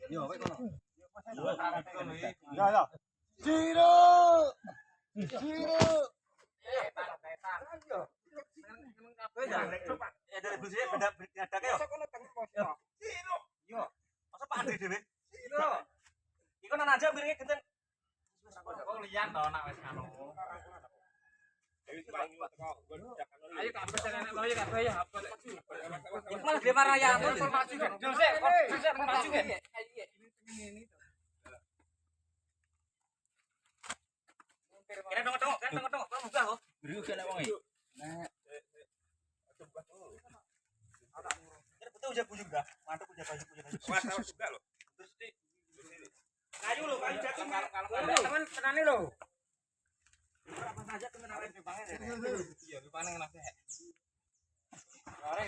Yo, kowe kono. Ya, ya. Ciro. Ciro. Dari busine beda beda yo. Yo. Masa Pak Andre dhewe? Yo. Iku nang aja miringe genten. Oh liyan to nak wis ngono. Ayo kampus nenek loyo kabeh ya apa. Iku malah dhewe raya informasi kan. Yo sik, maju kan. Kira dong, kan dong, munggah kok. Beri uga nek wong iki. Nah. Kira betul uja buyung dah. Mantap uja baju. Mas juga loh. Terus di kayu lo, kayu jatuh kalau teman tenane lo. Apa saja temen awake dhewe banget. Iya, rupane enak. Ora,